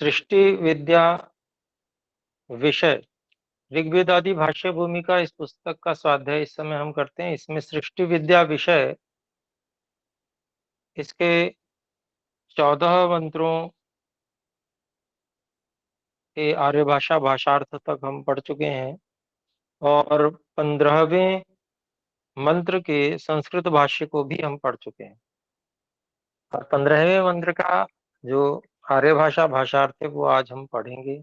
सृष्टि विद्या विषय ऋग्वेद आदि भाष्य भूमिका इस पुस्तक का स्वाध्याय इस समय हम करते हैं। इसमें सृष्टि विद्या विषय इसके 14 मंत्रों के आर्य भाषा भाषार्थ तक हम पढ़ चुके हैं और 15वें मंत्र के संस्कृत भाष्य को भी हम पढ़ चुके हैं और 15वें मंत्र का जो आर्य भाषा भाषार्थ है वो आज हम पढ़ेंगे।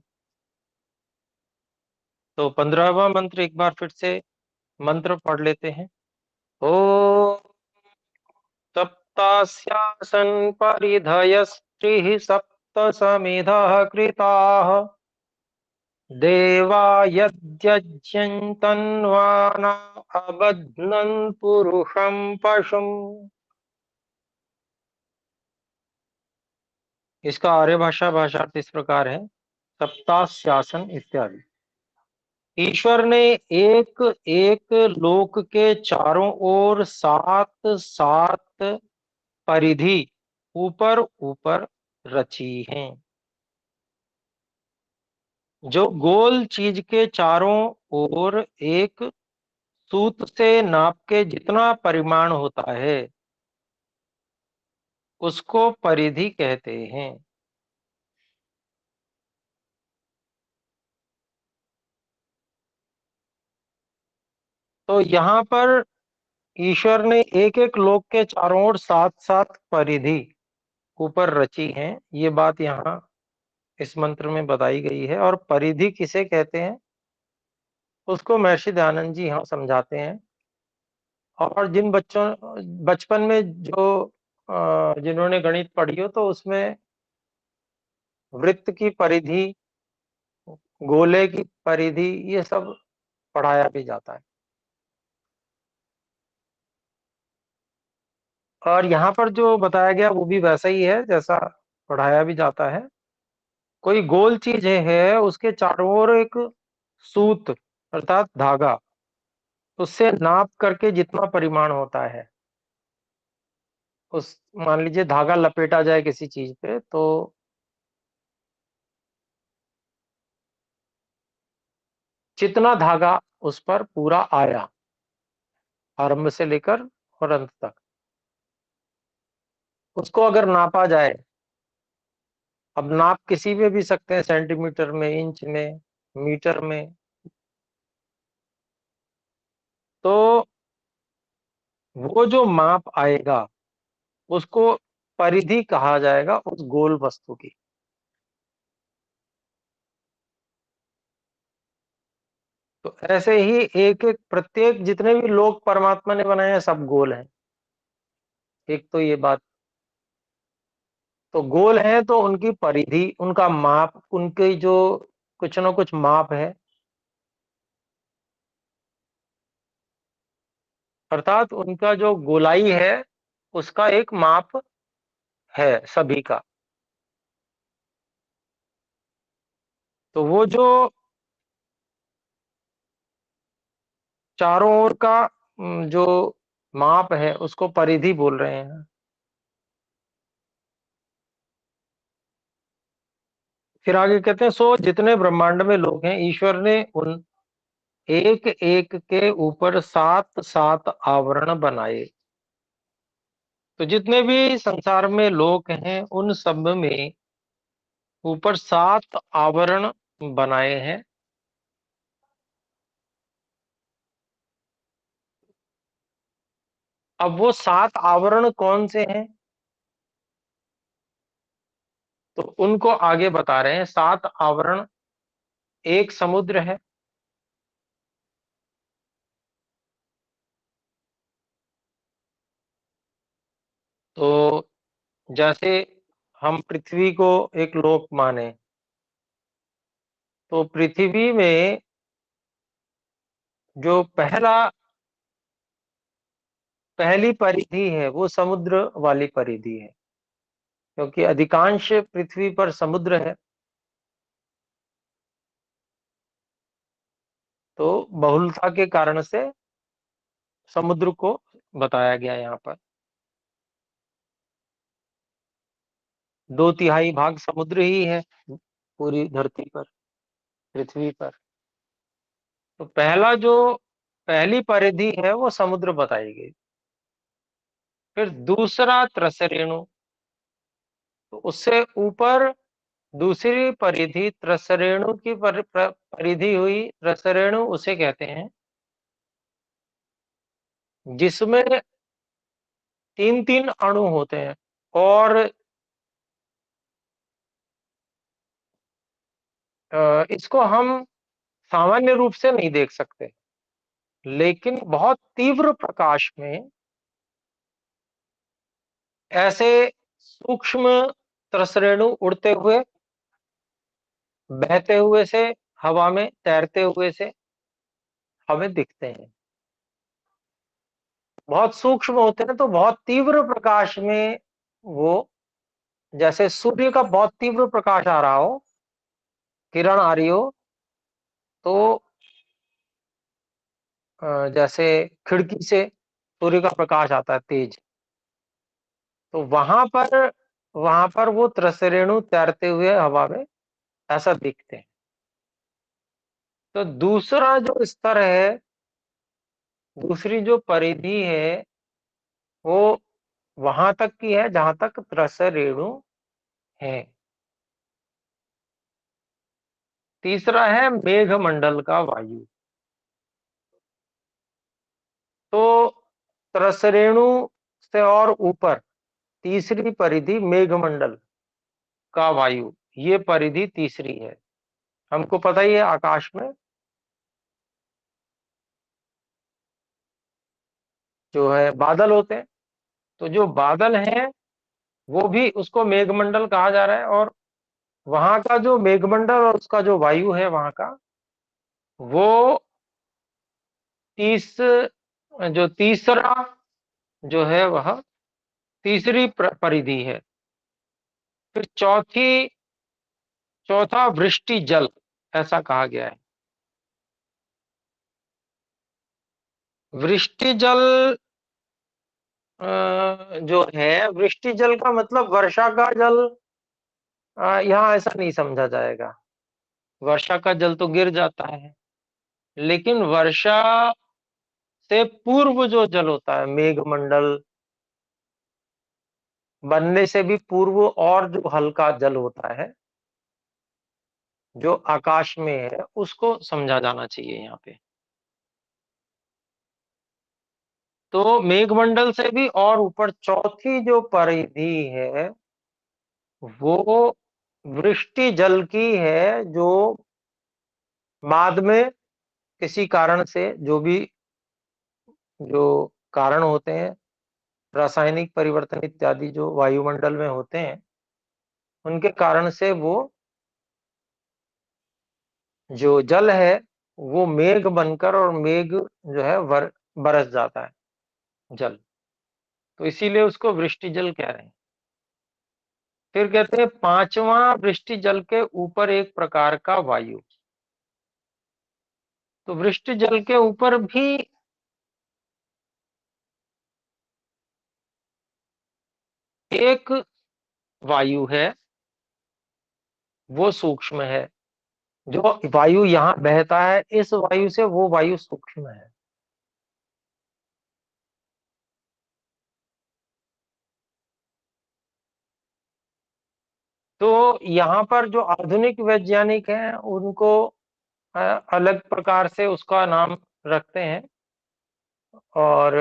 तो 15वां मंत्र एक बार फिर से मंत्र पढ़ लेते हैं। ओ सप्तास्यासन् परिधयस्त्रिः सप्त समिधः कृताः देवा यद्यज्ञं तन्वाना अबध्नन् पुरुषं पशुम्। इसका आर्य भाषा भाषार्थ इस प्रकार है। सप्तास्यासन इत्यादि ईश्वर ने एक एक लोक के चारों ओर सात सात परिधि ऊपर ऊपर रची हैं। जो गोल चीज के चारों ओर एक सूत से नाप के जितना परिमाण होता है उसको परिधि कहते हैं। तो यहाँ पर ईश्वर ने एक एक लोक के चारों ओर सात सात परिधि ऊपर रची हैं। ये बात यहाँ इस मंत्र में बताई गई है। और परिधि किसे कहते हैं उसको महर्षि दयानंद जी यहाँ समझाते हैं। और जिन बच्चों बचपन में जो जिन्होंने गणित पढ़ी हो तो उसमें वृत्त की परिधि, गोले की परिधि, ये सब पढ़ाया भी जाता है। और यहाँ पर जो बताया गया वो भी वैसा ही है जैसा पढ़ाया भी जाता है। कोई गोल चीज है उसके चारों ओर एक सूत अर्थात धागा, उससे नाप करके जितना परिमाण होता है उस, मान लीजिए धागा लपेटा जाए किसी चीज पे तो जितना धागा उस पर पूरा आया आरंभ से लेकर और अंत तक, उसको अगर नापा जाए, अब नाप किसी में भी सकते हैं, सेंटीमीटर में, इंच में, मीटर में, तो वो जो माप आएगा उसको परिधि कहा जाएगा उस गोल वस्तु की। तो ऐसे ही एक एक प्रत्येक जितने भी लोक परमात्मा ने बनाए हैं सब गोल हैं। एक तो ये बात, तो गोल हैं तो उनकी परिधि, उनका माप, उनकी जो कुछ ना कुछ माप है, अर्थात उनका जो गोलाई है उसका एक माप है सभी का। तो वो जो चारों ओर का जो माप है उसको परिधि बोल रहे हैं। फिर आगे कहते हैं सो जितने ब्रह्मांड में लोग हैं ईश्वर ने उन एक एक के ऊपर सात सात आवरण बनाए। तो जितने भी संसार में लोक हैं उन सब में ऊपर सात आवरण बनाए हैं। अब वो सात आवरण कौन से हैं तो उनको आगे बता रहे हैं। सात आवरण, एक समुद्र है, तो जैसे हम पृथ्वी को एक लोक माने तो पृथ्वी में जो पहली परिधि है वो समुद्र वाली परिधि है, क्योंकि अधिकांश पृथ्वी पर समुद्र है। तो बहुलता के कारण से समुद्र को बताया गया यहाँ पर। 2/3 भाग समुद्र ही है पूरी धरती पर, पृथ्वी पर। तो पहली परिधि है वो समुद्र बताई गई। फिर दूसरा त्रसरेणु, तो उससे ऊपर दूसरी परिधि त्रसरेणु की परिधि हुई। त्रसरेणु उसे कहते हैं जिसमें 3-3 अणु होते हैं, और इसको हम सामान्य रूप से नहीं देख सकते, लेकिन बहुत तीव्र प्रकाश में ऐसे सूक्ष्म त्रसरेणु उड़ते हुए, बहते हुए से, हवा में तैरते हुए से हमें दिखते हैं। बहुत सूक्ष्म होते हैं, तो बहुत तीव्र प्रकाश में वो, जैसे सूर्य का बहुत तीव्र प्रकाश आ रहा हो, किरण आ रही हो, तो जैसे खिड़की से सूर्य का प्रकाश आता है तेज, तो वहां पर वो त्रसरेणु तैरते हुए हवा में ऐसा दिखते हैं। तो दूसरा जो स्तर है, दूसरी जो परिधि है, वो वहां तक की है जहां तक त्रसरेणु है। तीसरा है मेघमंडल का वायु। तो त्रसरेणु से और ऊपर तीसरी परिधि मेघमंडल का वायु, ये परिधि तीसरी है। हमको पता ही है आकाश में जो है बादल होते हैं, तो जो बादल हैं वो भी, उसको मेघमंडल कहा जा रहा है। और वहां का जो मेघमंडल और उसका जो वायु है वहां का, वो तीस जो तीसरा जो है वह तीसरी परिधि है। फिर चौथा वृष्टि जल ऐसा कहा गया है। वृष्टि जल जो है, वृष्टि जल का मतलब वर्षा का जल, यहाँ ऐसा नहीं समझा जाएगा। वर्षा का जल तो गिर जाता है, लेकिन वर्षा से पूर्व जो जल होता है, मेघमंडल बनने से भी पूर्व, और जो हल्का जल होता है जो आकाश में है, उसको समझा जाना चाहिए यहाँ पे। तो मेघमंडल से भी और ऊपर चौथी जो परिधि है, वो वृष्टि जल की है, जो बाद में किसी कारण से, जो कारण होते हैं, रासायनिक परिवर्तन इत्यादि जो वायुमंडल में होते हैं, उनके कारण से वो जो जल है वो मेघ बनकर, और मेघ जो है बरस जाता है जल, तो इसीलिए उसको वृष्टि जल कह रहे हैं। फिर कहते हैं पांचवा वृष्टि जल के ऊपर एक प्रकार का वायु। तो वृष्टि जल के ऊपर भी एक वायु है, वो सूक्ष्म है। जो वायु यहाँ बहता है, इस वायु से वो वायु सूक्ष्म है। तो यहाँ पर जो आधुनिक वैज्ञानिक हैं, उनको अ, अलग प्रकार से उसका नाम रखते हैं, और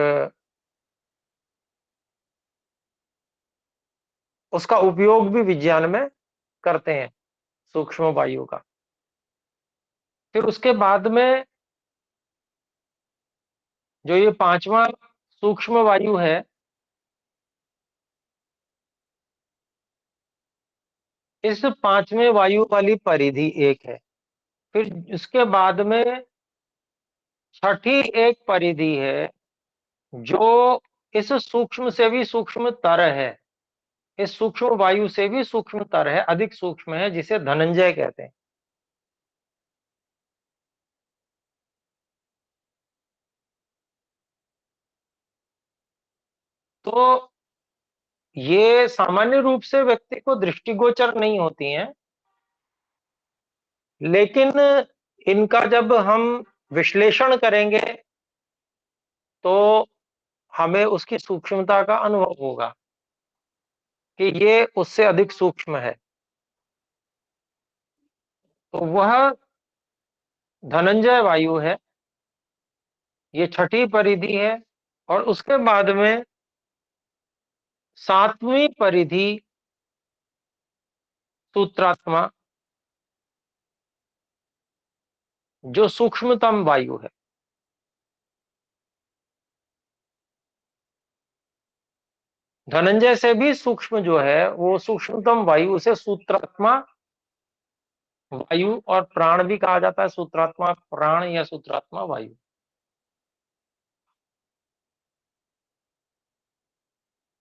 उसका उपयोग भी विज्ञान में करते हैं, सूक्ष्म वायु का। फिर उसके बाद में जो ये पांचवा सूक्ष्म वायु है, इस पांचवें वायु वाली परिधि एक है। फिर इसके बाद में छठी एक परिधि है, जो इस सूक्ष्म से भी सूक्ष्म तर है, इस सूक्ष्म वायु से भी सूक्ष्म तर है, अधिक सूक्ष्म है, जिसे धनंजय कहते हैं। तो ये सामान्य रूप से व्यक्ति को दृष्टिगोचर नहीं होती हैं, लेकिन इनका जब हम विश्लेषण करेंगे तो हमें उसकी सूक्ष्मता का अनुभव होगा कि ये उससे अधिक सूक्ष्म है। तो वह धनंजय वायु है, ये छठी परिधि है। और उसके बाद में सातवीं परिधि सूत्रात्मा, जो सूक्ष्मतम वायु है। धनंजय से भी सूक्ष्म जो है वो सूक्ष्मतम वायु, उसे सूत्रात्मा वायु और प्राण भी कहा जाता है, सूत्रात्मा प्राण या सूत्रात्मा वायु।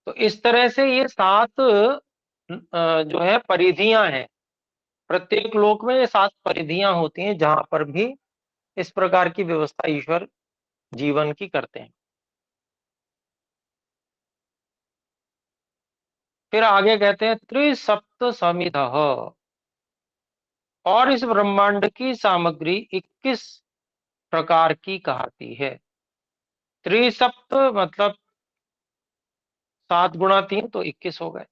तो इस तरह से ये सात जो है परिधियां हैं। प्रत्येक लोक में ये सात परिधियां होती हैं जहां पर भी इस प्रकार की व्यवस्था ईश्वर जीवन की करते हैं। फिर आगे कहते हैं त्रिसप्त समिधः, और इस ब्रह्मांड की सामग्री 21 प्रकार की कहती है। त्रिसप्त मतलब 7 × 3 तो 21 हो गए।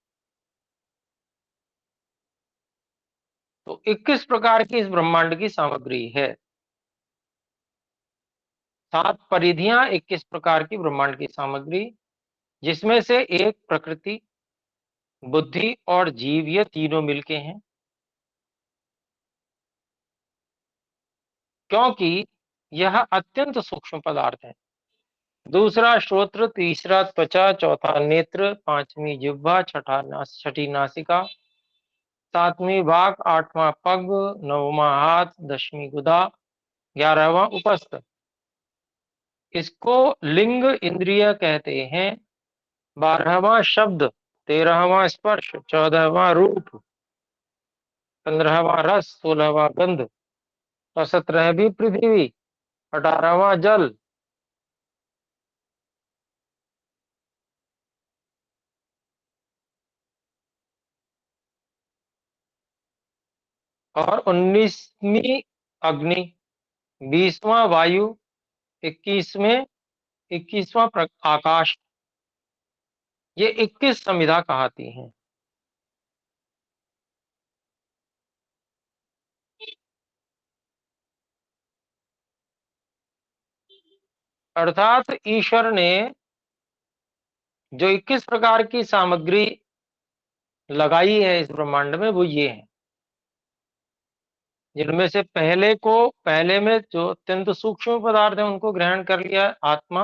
तो 21 प्रकार की इस ब्रह्मांड की सामग्री है। 7 परिधियां, 21 प्रकार की ब्रह्मांड की सामग्री, जिसमें से एक प्रकृति, बुद्धि और जीव, ये तीनों मिलके हैं। क्योंकि यह अत्यंत सूक्ष्म पदार्थ है। दूसरा श्रोत्र, तीसरा त्वचा, चौथा नेत्र, पांचवी जिह्वा, छठी नासिका, सातवीं वाक, आठवां पग, नौवां हाथ, 10वीं गुदा, 11वां उपस्थ। इसको लिंग इंद्रिय कहते हैं। 12वां शब्द, 13वां स्पर्श, 14वां रूप, 15वां रस, 16वां गंध और 17वीं पृथ्वी, 18वां जल और 19वीं अग्नि, 20वां वायु, 21वां आकाश। ये 21 संविधा कहती हैं। अर्थात ईश्वर ने जो 21 प्रकार की सामग्री लगाई है इस ब्रह्मांड में, वो ये है, जिनमें से पहले में जो अत्यंत सूक्ष्म पदार्थ है उनको ग्रहण कर लिया है, आत्मा,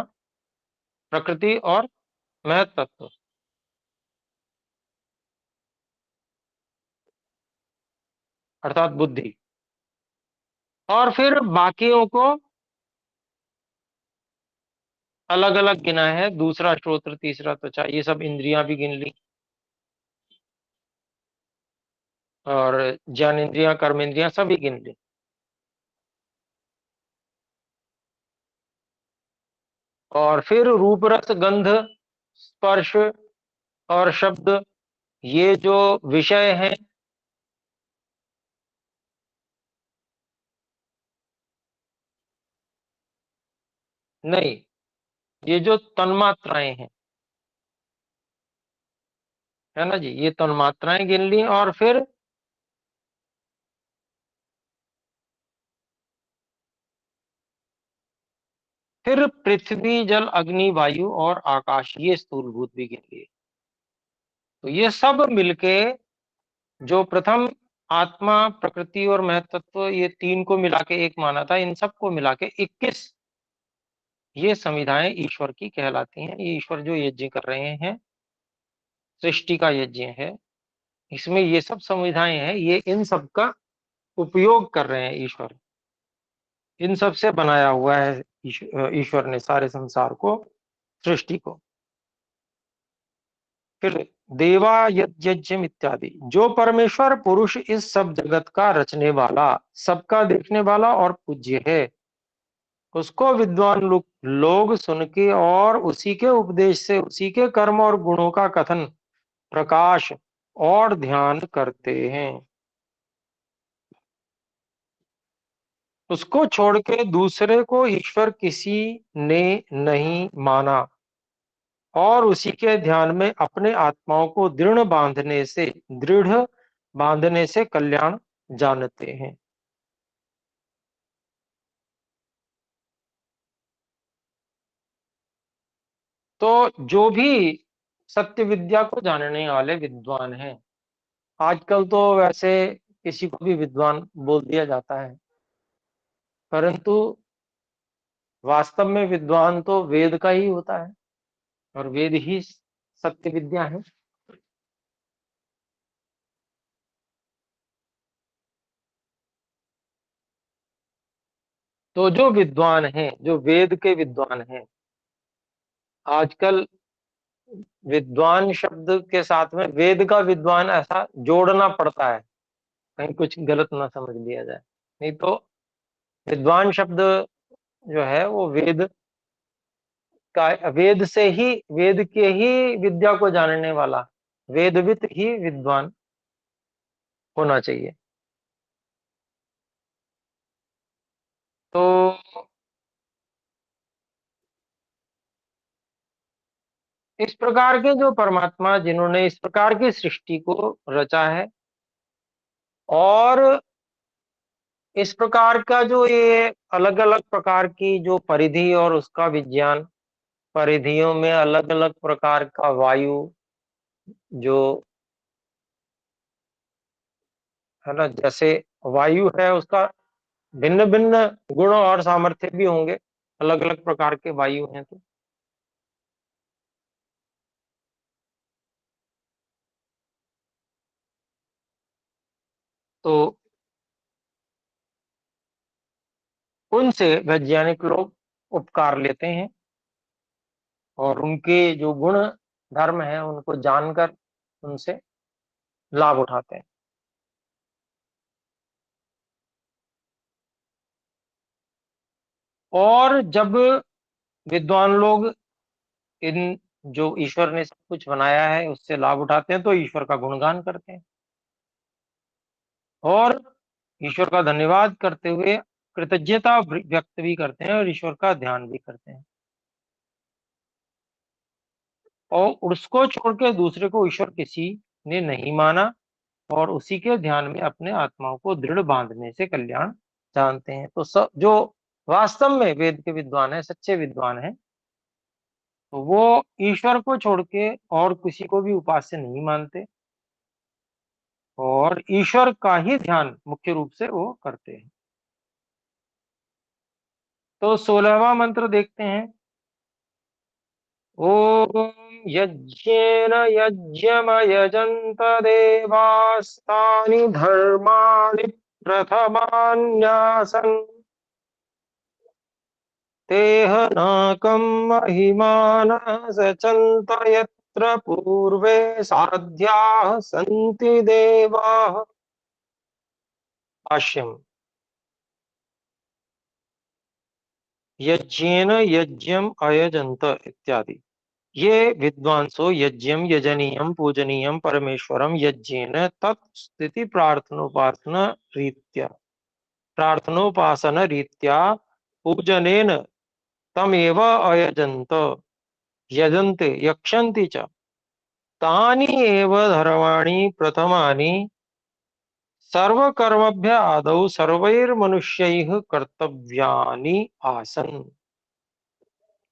प्रकृति और महत तत्व, अर्थात बुद्धि। और फिर बाकियों को अलग अलग गिना है। दूसरा श्रोत्र, तीसरा त्वचा, ये सब इंद्रियां भी गिन ली, और ज्ञान इंद्रियां, कर्म इंद्रियां सभी गिन ली। और फिर रूप रस गंध स्पर्श और शब्द, ये जो विषय हैं, नहीं, ये जो तन्मात्राएं हैं, है ना जी, ये तन्मात्राएं गिन ली। और फिर पृथ्वी, जल, अग्नि, वायु और आकाश, ये स्थूलभूत भी गिन लिए। तो ये सब मिलके जो प्रथम आत्मा, प्रकृति और महतत्व, ये तीन को मिला के एक माना था, इन सबको मिला के 21 ये संविधाएं ईश्वर की कहलाती हैं। ये ईश्वर जो यज्ञ कर रहे हैं, सृष्टि का यज्ञ है, इसमें ये सब संविधाएं हैं, ये इन सब का उपयोग कर रहे हैं ईश्वर। इन सब से बनाया हुआ है ईश्वर ने सारे संसार को, सृष्टि को। फिर देवा यज्ञम इत्यादि, जो परमेश्वर पुरुष इस सब जगत का रचने वाला, सबका देखने वाला और पूज्य है, उसको विद्वान लोग सुन के और उसी के उपदेश से उसी के कर्म और गुणों का कथन प्रकाश और ध्यान करते हैं। उसको छोड़ के दूसरे को ईश्वर किसी ने नहीं माना और उसी के ध्यान में अपने आत्माओं को दृढ़ बांधने से कल्याण जानते हैं। तो जो भी सत्य विद्या को जानने वाले विद्वान हैं, आजकल तो वैसे किसी को भी विद्वान बोल दिया जाता है, परंतु वास्तव में विद्वान तो वेद का ही होता है और वेद ही सत्य विद्या है। तो जो विद्वान हैं, जो वेद के विद्वान हैं, आजकल विद्वान शब्द के साथ में वेद का विद्वान ऐसा जोड़ना पड़ता है, कहीं कुछ गलत ना समझ लिया जाए। नहीं तो विद्वान शब्द जो है वो वेद से ही, वेद के ही विद्या को जानने वाला वेदवित ही विद्वान होना चाहिए। तो इस प्रकार के जो परमात्मा, जिन्होंने इस प्रकार की सृष्टि को रचा है और इस प्रकार का जो ये अलग अलग प्रकार की जो परिधि और उसका विज्ञान, परिधियों में अलग अलग प्रकार का वायु जो है ना, जैसे वायु है उसका भिन्न भिन्न गुण और सामर्थ्य भी होंगे, अलग अलग प्रकार के वायु हैं। तो उनसे वैज्ञानिक लोग उपकार लेते हैं और उनके जो गुण धर्म है उनको जानकर उनसे लाभ उठाते हैं। और जब विद्वान लोग इन जो ईश्वर ने सब कुछ बनाया है उससे लाभ उठाते हैं तो ईश्वर का गुणगान करते हैं और ईश्वर का धन्यवाद करते हुए कृतज्ञता व्यक्त भी करते हैं और ईश्वर का ध्यान भी करते हैं। और उसको छोड़ के दूसरे को ईश्वर किसी ने नहीं माना और उसी के ध्यान में अपने आत्माओं को दृढ़ बांधने से कल्याण जानते हैं। तो सब जो वास्तव में वेद के विद्वान है, सच्चे विद्वान है, तो वो ईश्वर को छोड़ के और किसी को भी उपास्य नहीं मानते और ईश्वर का ही ध्यान मुख्य रूप से वो करते हैं। तो 16वां मंत्र देखते हैं। ओम यज्ञेन यज्ञमयजन्त देवास्तानि धर्माणि प्रथमान्यासन् तेह नाकं महिमानः सचन्त यत्र पूर्वे साध्याः सन्ति देवाः। भाष्यम्। यज्ञेन यज्ञम अयजन्त इत्यादि। ये विद्वांसो यज्ञम यजनीयम पूजनीयम परमेश्वरम यज्ञेन तत्स्थिति प्रार्थनोपासन रीत्या पूजनेन तमेव अयजन्त यजन्ते यक्षन्ति च तानि एव धर्माणि प्रथमानि सर्वकर्मभ्य आदौ सर्वैर्मनुष्यैः कर्तव्यानि आसन्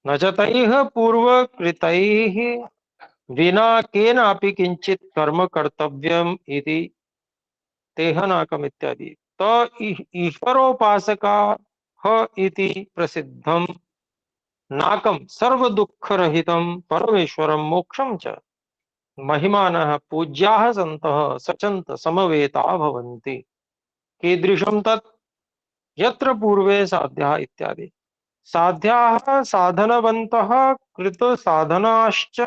न च तैः पूर्वकृतैः विना केनापि किंचित कर्म कर्तव्यम इति तेहनाकम इत्यादि। तो ईश्वरोपासका इति प्रसिद्धम नाकम सर्व दुख रहितम परमेश्वरम मोक्षम च महिमानः पूज्याः सन्तः सचन्त समवेता भवन्ति कीदृशं तत् यत्र पूर्वे साध्याः इत्यादि। साध्याः साधनवन्तः कृत साधनाश्च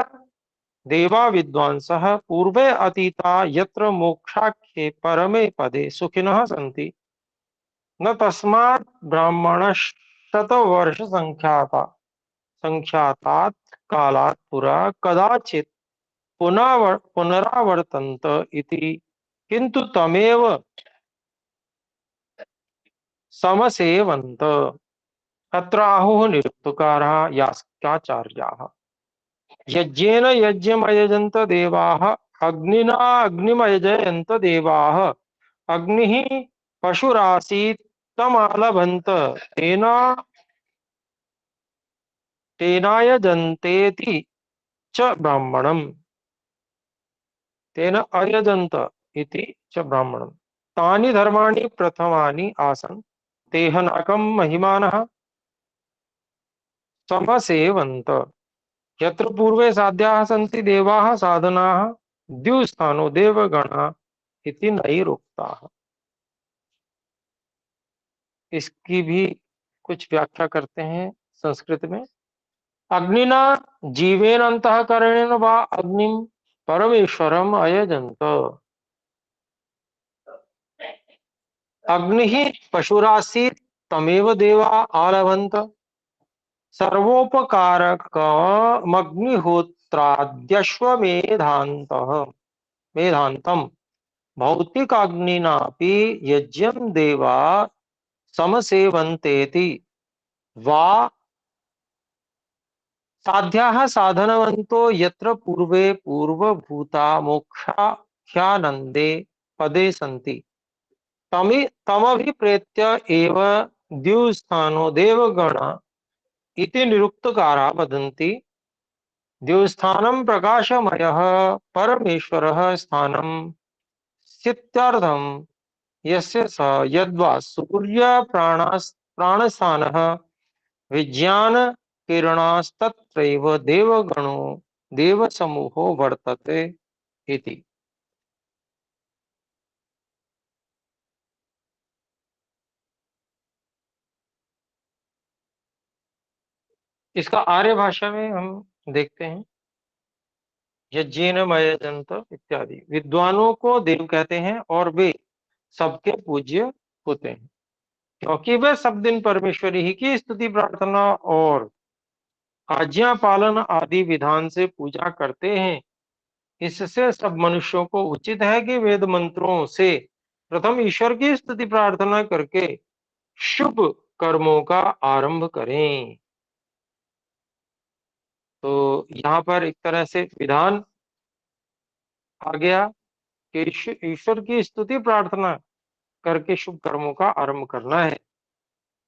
देवा विद्वांसः पूर्वे अतीता यत्र मोक्षाख्ये परमे पदे सुखिनः सन्ति न तस्मात् ब्राह्मणशतवर्ष संख्याता संख्यातात् कालात् पुरा कदाचित् पुनरावर्तन्त इति, किंतु तमेव समसेवन्त। अत्र आहुः निरुक्तकाराः यास्काचार्याः। यज्ञेन यज्ञमयजन्त देवाः, अग्निना अग्निमयजयन्त देवाः। अग्निः पशुरासीत् तमालभन्त, तेन तेनायजन्तेति च ब्राह्मणम्। तेन अयजन्त इति च ब्राह्मणम्। तानि धर्माणि प्रथमानि आसन्, तेह नाकं महिमानः समसेवन्त। यत्र पूर्वे साध्याः सन्ति देवाः साधनाः, द्युस्थानो देवगणा इति नैरोक्ताः। इसकी भी कुछ व्याख्या करते हैं संस्कृत में। अग्निना जीवेन अंतःकरणेन वा अग्निम परमेश्वरम अयजन्त। अग्नि पशुरासीत् तमेव देवा आलभन्त। सर्वोपकारकमग्निहोत्राद्यश्वमेधान्तः मेधान्तम् भौतिकाग्निनापि यज्ञं देवा समसेवन्तेति वा साध्याः साधनवन्तो यत्र पूर्वे पूर्वभूता मोक्षाख्यानन्दे पदे सन्ति, तमभिप्रेत्य एव द्युस्थानो देवगण इति निरुक्तकाराः वदन्ति। द्युस्थानं प्रकाशमयः परमेश्वरः स्थानं सित्यर्थं, यस्य स यद्वा सूर्य प्राणस्थानः विज्ञान किरणास्तत्रैव देवगणो देवसमूहो वर्तते इति। इसका आर्य भाषा में हम देखते हैं, यज्ञेन मयजन्त इत्यादि। विद्वानों को देव कहते हैं और वे सबके पूज्य होते हैं, क्योंकि वे सब दिन परमेश्वरी ही की स्तुति प्रार्थना और आज्ञा पालन आदि विधान से पूजा करते हैं। इससे सब मनुष्यों को उचित है कि वेद मंत्रों से प्रथम ईश्वर की स्तुति प्रार्थना करके शुभ कर्मों का आरंभ करें। तो यहाँ पर एक तरह से विधान आ गया कि ईश्वर की स्तुति प्रार्थना करके शुभ कर्मों का आरंभ करना है।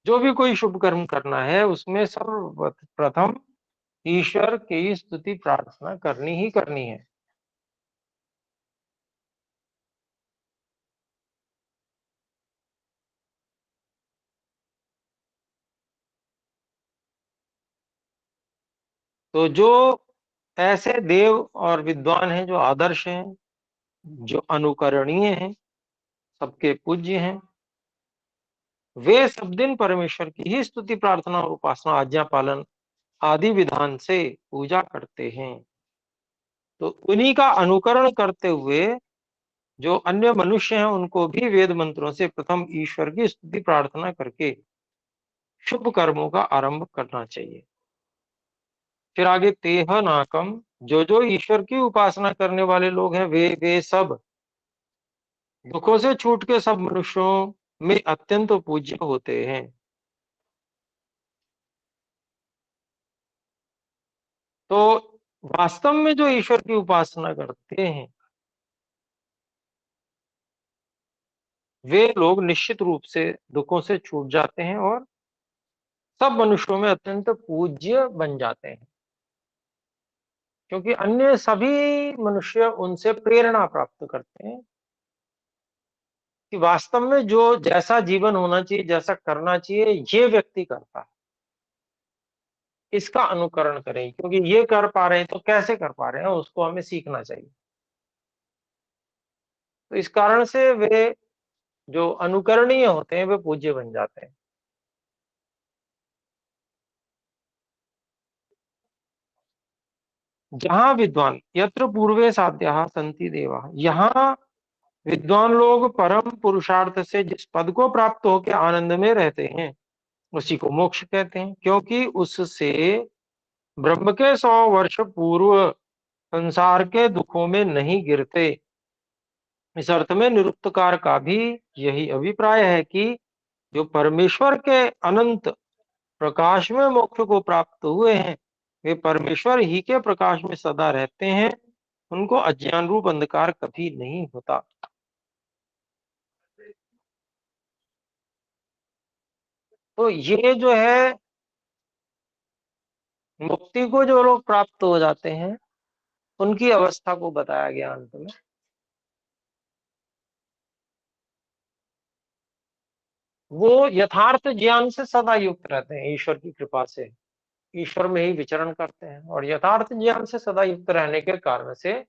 जो भी कोई शुभ कर्म करना है उसमें सर्वप्रथम ईश्वर की स्तुति प्रार्थना करनी ही करनी है। तो जो ऐसे देव और विद्वान हैं, जो आदर्श हैं, जो अनुकरणीय हैं, सबके पूज्य हैं, वे सब दिन परमेश्वर की ही स्तुति प्रार्थना और उपासना आज्ञा पालन आदि विधान से पूजा करते हैं। तो उन्हीं का अनुकरण करते हुए जो अन्य मनुष्य हैं उनको भी वेद मंत्रों से प्रथम ईश्वर की स्तुति प्रार्थना करके शुभ कर्मों का आरंभ करना चाहिए। फिर आगे तेह नाकम, जो जो ईश्वर की उपासना करने वाले लोग हैं वे सब दुखों से छूट के सब मनुष्यों में अत्यंत पूज्य होते हैं। तो वास्तव में जो ईश्वर की उपासना करते हैं वे लोग निश्चित रूप से दुखों से छूट जाते हैं और सब मनुष्यों में अत्यंत पूज्य बन जाते हैं, क्योंकि अन्य सभी मनुष्य उनसे प्रेरणा प्राप्त करते हैं कि वास्तव में जो जैसा जीवन होना चाहिए, जैसा करना चाहिए, ये व्यक्ति करता है, इसका अनुकरण करें। क्योंकि ये कर पा रहे हैं तो कैसे कर पा रहे हैं उसको हमें सीखना चाहिए। तो इस कारण से वे जो अनुकरणीय होते हैं वे पूज्य बन जाते हैं। जहां विद्वान यत्र पूर्वे साध्याः सन्ति देवाः, यहाँ विद्वान लोग परम पुरुषार्थ से जिस पद को प्राप्त होकर आनंद में रहते हैं उसी को मोक्ष कहते हैं, क्योंकि उससे ब्रह्म के 100 वर्ष पूर्व संसार के दुखों में नहीं गिरते। इस अर्थ में निरुक्तकार का भी यही अभिप्राय है कि जो परमेश्वर के अनंत प्रकाश में मोक्ष को प्राप्त हुए हैं, वे परमेश्वर ही के प्रकाश में सदा रहते हैं। उनको अज्ञान रूप अंधकार कभी नहीं होता। तो ये जो है, मुक्ति को जो लोग प्राप्त हो जाते हैं, उनकी अवस्था को बताया गया अंत में। वो यथार्थ ज्ञान से सदा युक्त रहते हैं, ईश्वर की कृपा से ईश्वर में ही विचरण करते हैं, और यथार्थ ज्ञान से सदा युक्त रहने के कारण से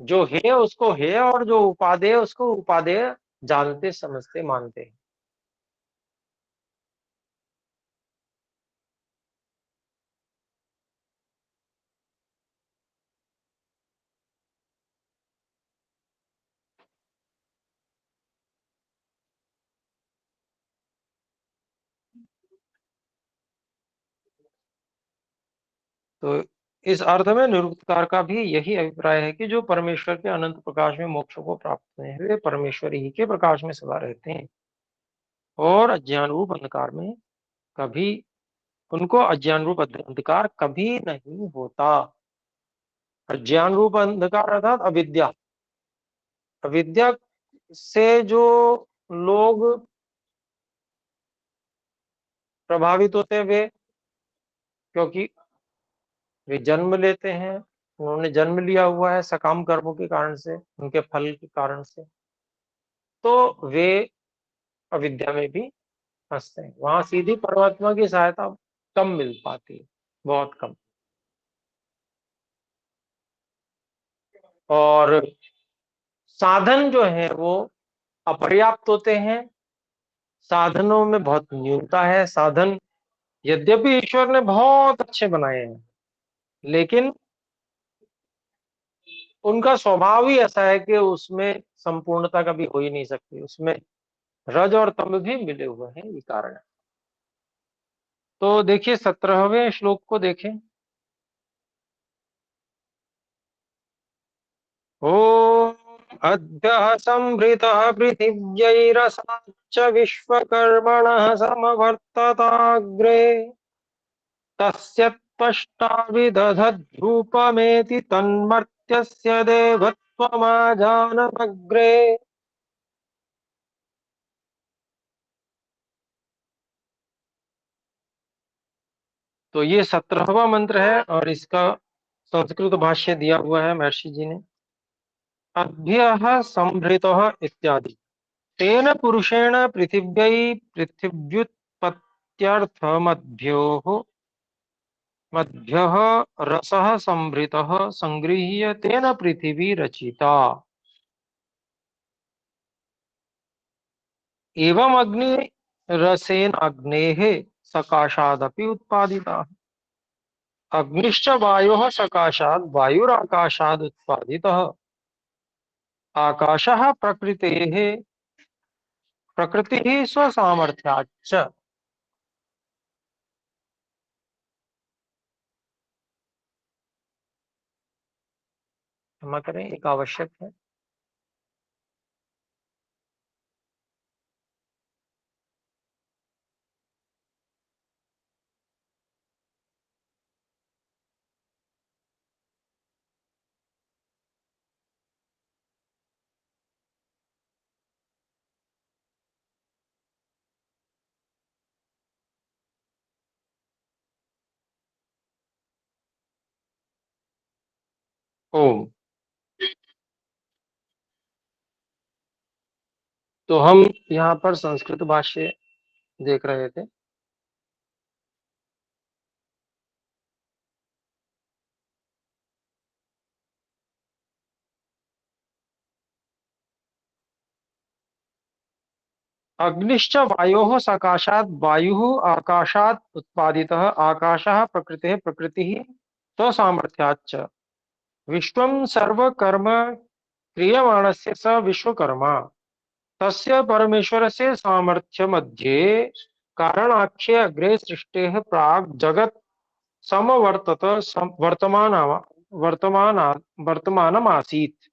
जो है उसको है, और जो उपादेय उसको उपादेय जानते समझते मानते हैं। तो इस अर्थ में निरुक्तकार का भी यही अभिप्राय है कि जो परमेश्वर के अनंत प्रकाश में मोक्ष को प्राप्त हुए हैं, वे परमेश्वर ही के प्रकाश में सदा रहते हैं, और अज्ञान रूप अंधकार में कभी उनको अज्ञान रूप अंधकार कभी नहीं होता। अज्ञान रूप अंधकार अर्थात अविद्या। अविद्या से जो लोग प्रभावित होते हैं, वे क्योंकि वे जन्म लेते हैं, उन्होंने जन्म लिया हुआ है सकाम कर्मों के कारण से, उनके फल के कारण से, तो वे अविद्या में भी फंसते हैं। वहां सीधी परमात्मा की सहायता कम मिल पाती है, बहुत कम। और साधन जो है वो अपर्याप्त होते हैं। साधनों में बहुत न्यूनता है। साधन यद्यपि ईश्वर ने बहुत अच्छे बनाए हैं, लेकिन उनका स्वभाव ही ऐसा है कि उसमें संपूर्णता कभी हो ही नहीं सकती। उसमें रज और तम भी मिले हुए हैं, ये कारण है। तो देखिए 17वें श्लोक को देखें। ओम अद्यः संभृतः पृथिव्यैरसाच्च विश्वकर्मणः समवर्तताग्रे तस्य त्वष्टाविदधद्रूपमेति तन्मर्त्यस्य देवत्वमाजानमग्रे। तो ये 17वां मंत्र है, और इसका संस्कृत भाष्य दिया हुआ है महर्षि जी ने। अभ्यः संभृतः इत्यादि तेन पुरुषेण पृथिव्यै पृथिव्युत्पत्त्यर्थमद्भ्योः मध्यः रसः संभृतः संगृह्य तेन पृथिवी रचिता। एवं अग्नि रसेन अग्नेः सकाशादपि उत्पादिता। अग्निश्च वायोः सकाशात् वायुराकाशात् उत्पादितः। आकाशः प्रकृतेः प्रकृतिः स्वसामर्थ्याच्च। क्षमा करें, एक आवश्यक है। ओम। तो हम यहाँ पर संस्कृत भाष्य देख रहे थे। अग्निश्च वायोः सकाशात् वायुः आकाशात् उत्पादितः। आकाशः प्रकृतेः प्रकृतिः स्वसामर्थ्याच्च। विश्वं सर्वकर्म क्रियमाणस्य स विश्वकर्मा। तस्य परमेश्वरस्य सामर्थ्यमध्ये कारणाख्ये अग्रे सृष्टेः प्राक् जगत् समवर्तत वर्तमाना वर्तमान वर्तमानम् आसीत्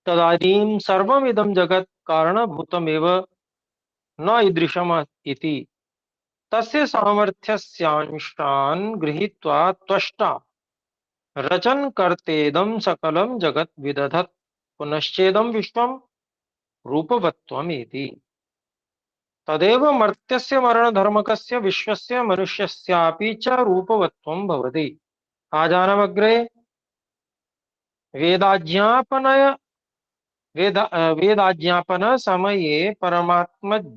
तदानीं सर्वमिदं जगत् कारणभूतमेव न ईदृशम् इति तस्य सामर्थ्यस्यांशान् गृहीत्वा त्वष्टा रचन कर्तेदं सकलं जगत् विदधत् पुनश्चेदं विश्वं रूपवत्त्वम् इति तदेव मर्त्यस्य मरणधर्मकस्य विश्वस्य मनुष्यस्यापि च रूपवत्त्वं भवति आजानमग्रे वेदाज्ञापनय वेदाज्ञापन समये परमात्मज्ञप्तवान्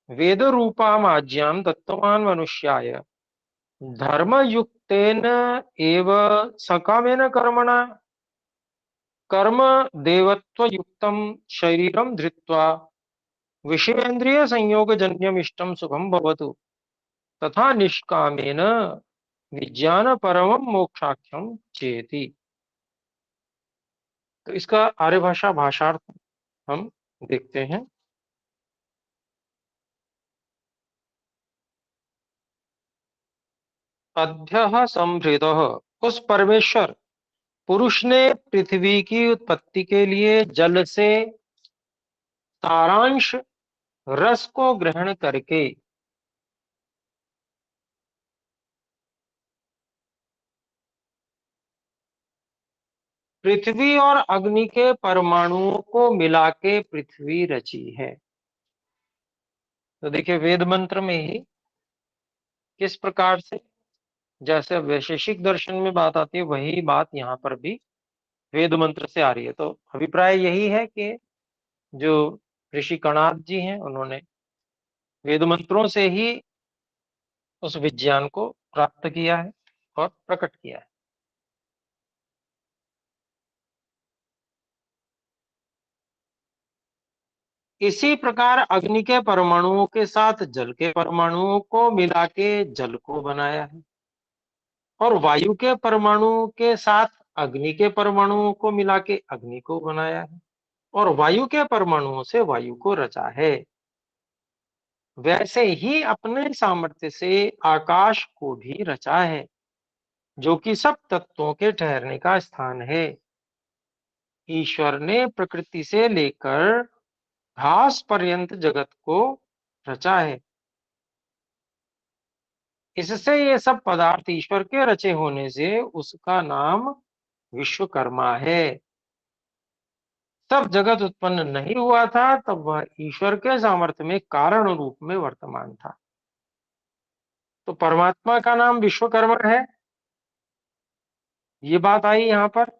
वेदरूपामाज्ञां दत्तवान् मनुष्याय धर्मयुक्तेन एव सकामेन कर्मणा कर्म देवत्वयुक्तं शरीरं धृत्वा विषयेन्द्रिय संयोगजन्यमिष्टं सुखं भवतु तथा निष्कामेन विज्ञान परमं मोक्षाख्यं चेति। तो इसका आर्य भाषा भाषार्थ हम देखते हैं। अध्यः संभृतः उस परमेश्वर पुरुष ने पृथ्वी की उत्पत्ति के लिए जल से सारांश रस को ग्रहण करके पृथ्वी और अग्नि के परमाणुओं को मिला के पृथ्वी रची है। तो देखिए वेद मंत्र में ही किस प्रकार से जैसे वैशेषिक दर्शन में बात आती है वही बात यहाँ पर भी वेद मंत्र से आ रही है। तो अभिप्राय यही है कि जो ऋषि कणाद जी हैं उन्होंने वेद मंत्रों से ही उस विज्ञान को प्राप्त किया है और प्रकट किया है। इसी प्रकार अग्नि के परमाणुओं के साथ जल के परमाणुओं को मिला के जल को बनाया है और वायु के परमाणुओं के साथ अग्नि के परमाणुओं को मिला के अग्नि को बनाया है और वायु के परमाणुओं से वायु को रचा है। वैसे ही अपने सामर्थ्य से आकाश को भी रचा है जो कि सब तत्वों के ठहरने का स्थान है। ईश्वर ने प्रकृति से लेकर घास पर्यंत जगत को रचा है। इससे ये सब पदार्थ ईश्वर के रचे होने से उसका नाम विश्वकर्मा है। तब जगत उत्पन्न नहीं हुआ था तब वह ईश्वर के सामर्थ्य में कारण रूप में वर्तमान था। तो परमात्मा का नाम विश्वकर्मा है ये बात आई यहाँ पर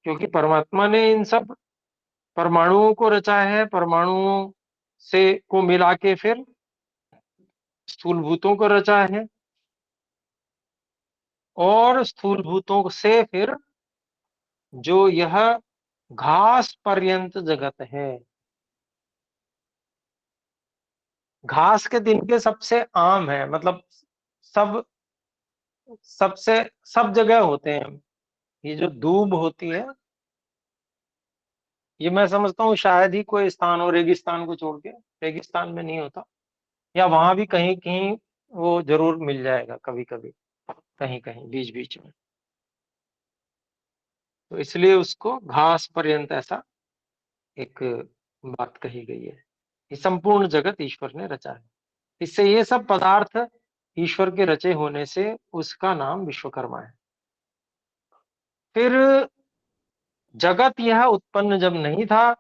क्योंकि परमात्मा ने इन सब परमाणुओं को रचा है। परमाणुओं से को मिला के फिर स्थूल भूतों को रचा है और स्थूल भूतों से फिर जो यह घास पर्यंत जगत है। घास के तिनके सबसे आम है मतलब सब सबसे सब जगह होते हैं। ये जो दूब होती है ये मैं समझता हूँ शायद ही कोई स्थान हो रेगिस्तान को छोड़ के रेगिस्तान में नहीं होता या वहां भी कहीं कहीं वो जरूर मिल जाएगा कभी कभी कहीं कहीं बीच बीच में। तो इसलिए उसको घास पर्यंत ऐसा एक बात कही गई है। ये संपूर्ण जगत ईश्वर ने रचा है। इससे ये सब पदार्थ ईश्वर के रचे होने से उसका नाम विश्वकर्मा है। फिर जगत यह उत्पन्न जब नहीं था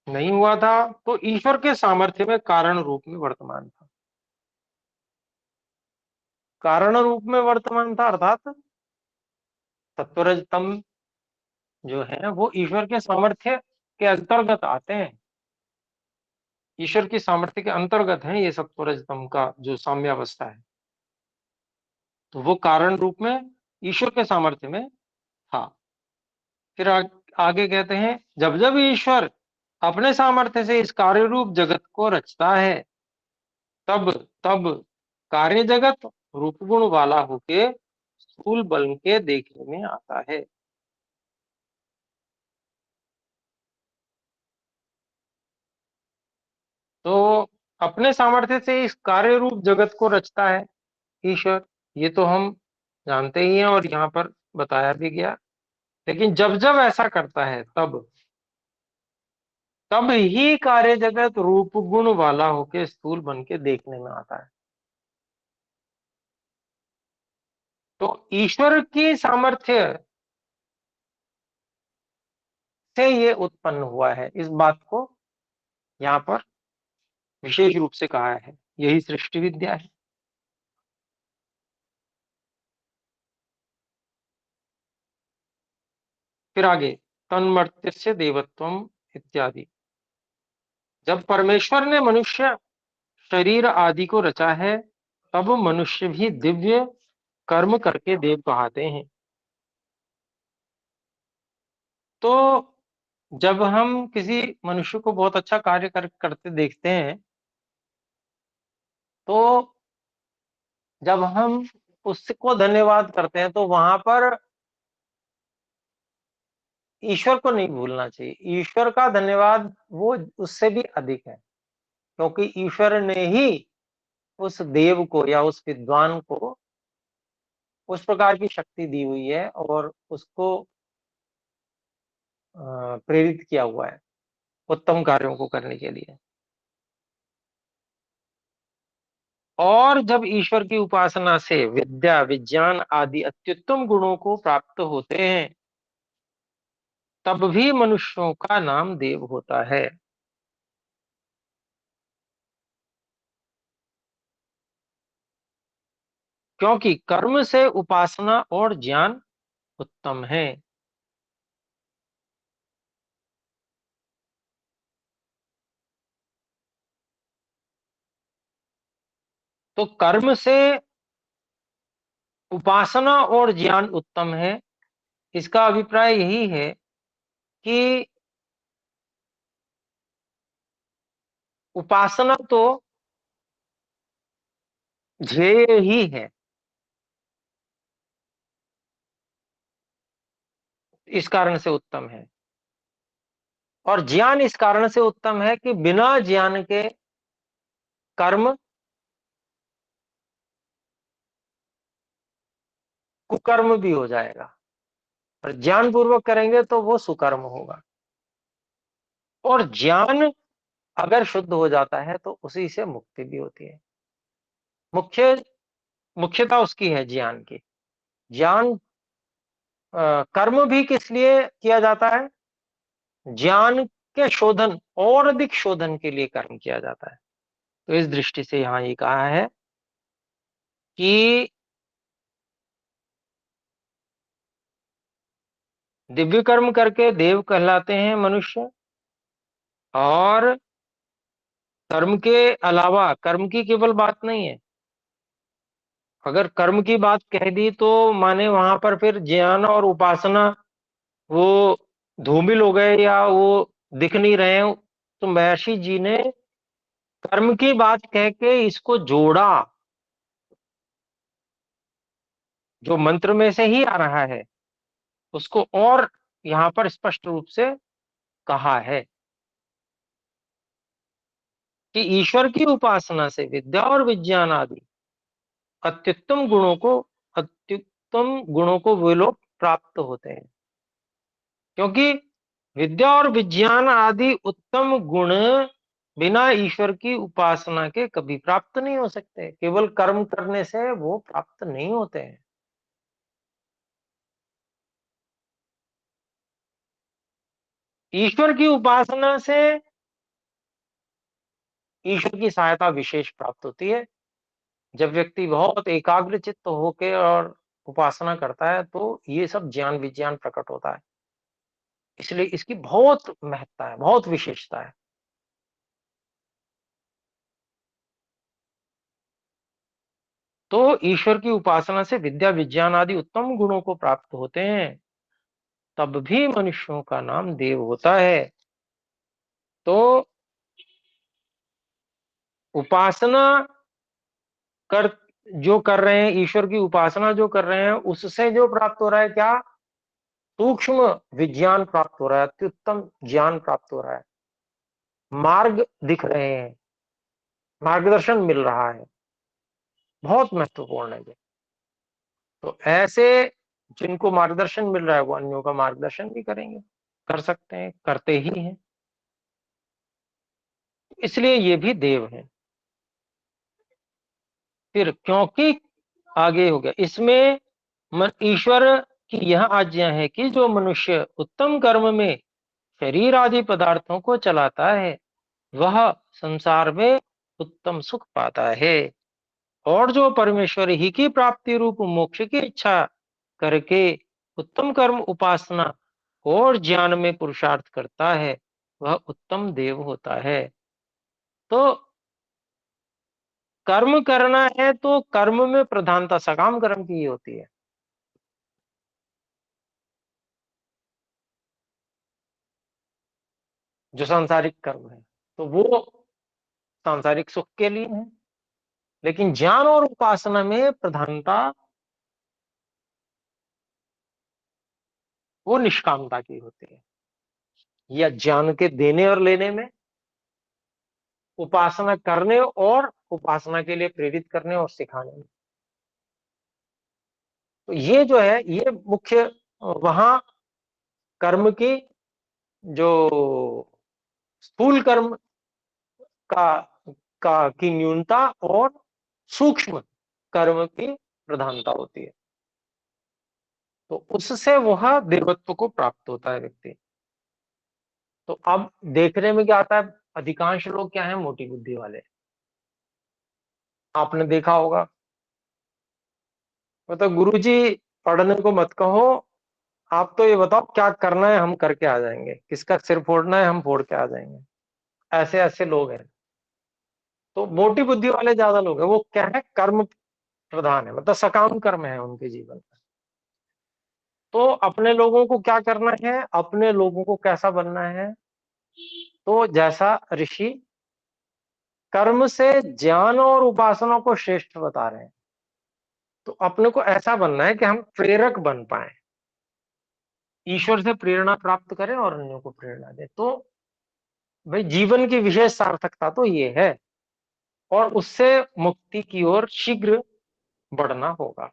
नहीं हुआ था तो ईश्वर के सामर्थ्य में कारण रूप में वर्तमान था। कारण रूप में वर्तमान था अर्थात सत्वरजतम जो है वो ईश्वर के सामर्थ्य के अंतर्गत आते हैं। ईश्वर की सामर्थ्य के अंतर्गत है ये सत्वरजतम का जो साम्यावस्था है। तो वो कारण रूप में ईश्वर के सामर्थ्य में था। फिर आगे कहते हैं जब जब ईश्वर अपने सामर्थ्य से इस कार्य रूप जगत को रचता है तब तब कार्य जगत रूप गुण वाला होके स्थूल बल के देखने में आता है। तो अपने सामर्थ्य से इस कार्य रूप जगत को रचता है ईश्वर। ये तो हम जानते ही हैं और यहाँ पर बताया भी गया। लेकिन जब जब ऐसा करता है तब तब ही कार्य जगत रूप गुण वाला होके स्थूल बन के देखने में आता है। तो ईश्वर की सामर्थ्य से ये उत्पन्न हुआ है, इस बात को यहाँ पर विशेष रूप से कहा है। यही सृष्टि विद्या है। फिर आगे, तन्मर्त्यस्य देवत्वम इत्यादि। जब परमेश्वर ने मनुष्य शरीर आदि को रचा है, तब मनुष्य भी दिव्य कर्म करके देव कहाते हैं। तो जब हम किसी मनुष्य को बहुत अच्छा कार्य करते देखते हैं, तो जब हम उसको धन्यवाद करते हैं, तो वहां पर ईश्वर को नहीं भूलना चाहिए। ईश्वर का धन्यवाद वो उससे भी अधिक है, क्योंकि ईश्वर ने ही उस देव को या उस विद्वान को उस प्रकार की शक्ति दी हुई है और उसको प्रेरित किया हुआ है उत्तम कार्यों को करने के लिए। और जब ईश्वर की उपासना से विद्या विज्ञान आदि अत्युत्तम गुणों को प्राप्त होते हैं, तब भी मनुष्यों का नाम देव होता है। क्योंकि कर्म से उपासना और ज्ञान उत्तम है। तो कर्म से उपासना और ज्ञान उत्तम है, इसका अभिप्राय यही है कि उपासना तो ध्येय ही है, इस कारण से उत्तम है। और ज्ञान इस कारण से उत्तम है कि बिना ज्ञान के कर्म कुकर्म भी हो जाएगा, और ज्ञान पूर्वक करेंगे तो वो सुकर्म होगा। और ज्ञान अगर शुद्ध हो जाता है तो उसी से मुक्ति भी होती है। मुख्य मुख्यता उसकी है ज्ञान की। ज्ञान कर्म भी किस लिए किया जाता है? ज्ञान के शोधन और अधिक शोधन के लिए कर्म किया जाता है। तो इस दृष्टि से यहाँ ये कहा है कि दिव्य कर्म करके देव कहलाते हैं मनुष्य। और कर्म के अलावा, कर्म की केवल बात नहीं है, अगर कर्म की बात कह दी तो माने वहां पर फिर ज्ञान और उपासना वो धूमिल हो गए या वो दिख नहीं रहे हैं। तो महर्षि जी ने कर्म की बात कह के इसको जोड़ा, जो मंत्र में से ही आ रहा है उसको और यहाँ पर स्पष्ट रूप से कहा है कि ईश्वर की उपासना से विद्या और विज्ञान आदि अत्युत्तम गुणों को अत्युत्तम गुणों को वे लोग प्राप्त होते हैं। क्योंकि विद्या और विज्ञान आदि उत्तम गुण बिना ईश्वर की उपासना के कभी प्राप्त नहीं हो सकते। केवल कर्म करने से वो प्राप्त नहीं होते हैं। ईश्वर की उपासना से ईश्वर की सहायता विशेष प्राप्त होती है। जब व्यक्ति बहुत एकाग्र चित्त होके और उपासना करता है तो ये सब ज्ञान विज्ञान प्रकट होता है। इसलिए इसकी बहुत महत्ता है, बहुत विशेषता है। तो ईश्वर की उपासना से विद्या विज्ञान आदि उत्तम गुणों को प्राप्त होते हैं, तब भी मनुष्यों का नाम देव होता है। तो उपासना कर जो कर रहे हैं, ईश्वर की उपासना जो कर रहे हैं, उससे जो प्राप्त हो रहा है क्या? सूक्ष्म विज्ञान प्राप्त हो रहा है, अत्युत्तम ज्ञान प्राप्त हो रहा है, मार्ग दिख रहे हैं, मार्गदर्शन मिल रहा है। बहुत महत्वपूर्ण है ये। तो ऐसे जिनको मार्गदर्शन मिल रहा है वो अन्यों का मार्गदर्शन भी करेंगे, कर सकते हैं, करते ही हैं, इसलिए ये भी देव हैं। फिर क्योंकि आगे हो गया इसमें ईश्वर की यह आज्ञा है कि जो मनुष्य उत्तम कर्म में शरीर आदि पदार्थों को चलाता है वह संसार में उत्तम सुख पाता है, और जो परमेश्वर ही की प्राप्ति रूप मोक्ष की इच्छा करके उत्तम कर्म उपासना और ज्ञान में पुरुषार्थ करता है वह उत्तम देव होता है। तो कर्म करना है तो कर्म में प्रधानता सकाम कर्म की ही होती है, जो सांसारिक कर्म है तो वो सांसारिक सुख के लिए है, लेकिन ज्ञान और उपासना में प्रधानता वो निष्कामता की होती है, या ज्ञान के देने और लेने में, उपासना करने और उपासना के लिए प्रेरित करने और सिखाने में। तो ये जो है ये मुख्य वहां कर्म की जो स्थूल कर्म का की न्यूनता और सूक्ष्म कर्म की प्रधानता होती है, तो उससे वह देवत्व को प्राप्त होता है व्यक्ति। तो अब देखने में क्या आता है, अधिकांश लोग क्या है, मोटी बुद्धि वाले। आपने देखा होगा, मतलब गुरुजी पढ़ने को मत कहो, आप तो ये बताओ क्या करना है, हम करके आ जाएंगे, किसका सिर फोड़ना है हम फोड़ के आ जाएंगे, ऐसे ऐसे लोग हैं। तो मोटी बुद्धि वाले ज्यादा लोग हैं, वो क्या है, कर्म प्रधान है, मतलब सकाम कर्म है उनके जीवन में। तो अपने लोगों को क्या करना है, अपने लोगों को कैसा बनना है, तो जैसा ऋषि कर्म से ज्ञान और उपासना को श्रेष्ठ बता रहे हैं, तो अपने को ऐसा बनना है कि हम प्रेरक बन पाए, ईश्वर से प्रेरणा प्राप्त करें और अन्यों को प्रेरणा दें। तो भाई जीवन की विशेष सार्थकता तो ये है, और उससे मुक्ति की ओर शीघ्र बढ़ना होगा।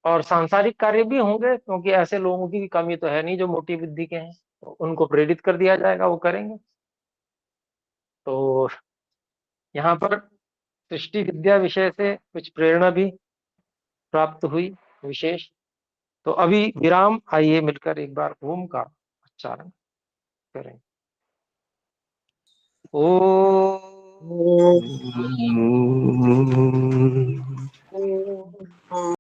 और सांसारिक कार्य भी होंगे, क्योंकि ऐसे लोगों की कमी तो है नहीं जो मोटी बुद्धि के हैं, तो उनको प्रेरित कर दिया जाएगा, वो करेंगे। तो यहाँ पर सृष्टि विद्या विषय से कुछ प्रेरणा भी प्राप्त हुई विशेष। तो अभी विराम, आइए मिलकर एक बार ओम का उच्चारण करें। ओ ओम।